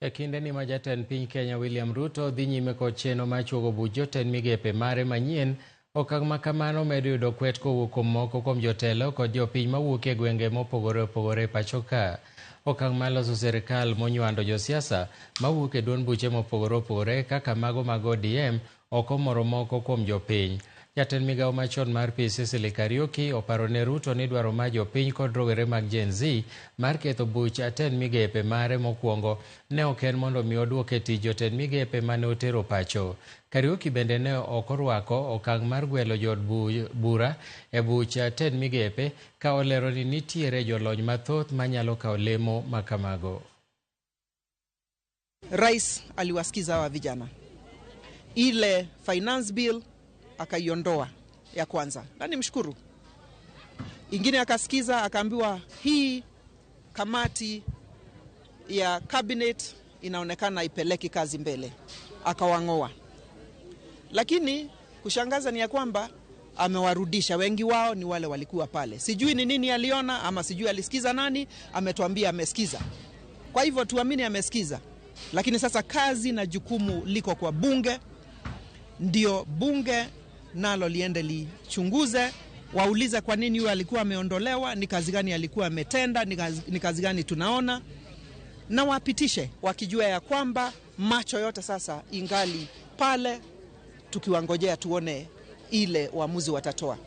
E kinde ni ma jatend piny Kenya William Ruto dhi nyime kod chenro mar chuogo buch jotend migepe mare manyien, okang' ma kamano medo yudo kwet kowuok kuom moko kuom jotelo kod jopiny mawuok e gwenge mopogore opogore pacho ka. Okang' mar loso sirikal monywando josiasa mawuok e duond buche mopogore opogore kaka mago mag ODM ok omoro moko kuom jopiny. Jatend migawo machon mar piny Cecily Kariuki oparo ne Ruto ni dwaro mar jopiny kod rowere mag Gen Z mar ketho buch jatend migepe mare mokwongo ne ok en mondo mi oduok e tich jotend migepe mane otero pacho. Kariuki bende ne ok orwako okang' mar gwelo jood bura e buch jatend migepe, ka olero ni nitiere jolony mathoth manyalo kawo lemo makamago. Rais aliwasikiza hawa vijana. Ile finance bill akaiondoa ya kwanza, na nimshukuru. Ingine akasikiza, akaambiwa hii kamati ya cabinet inaonekana ipeleki kazi mbele, akawang'oa. Lakini kushangaza ni ya kwamba amewarudisha. Wengi wao ni wale walikuwa pale. Sijui ni nini aliona ama sijui alisikiza nani, ametuambia amesikiza. Kwa hivyo tuamini amesikiza. Lakini sasa kazi na jukumu liko kwa bunge, ndio bunge nalo liende lichunguze, waulize kwa nini huyo alikuwa ameondolewa, ni kazi gani alikuwa ametenda, ni kazi gani tunaona, na wapitishe wakijua ya kwamba macho yote sasa ingali pale, tukiwangojea tuone ile uamuzi watatoa.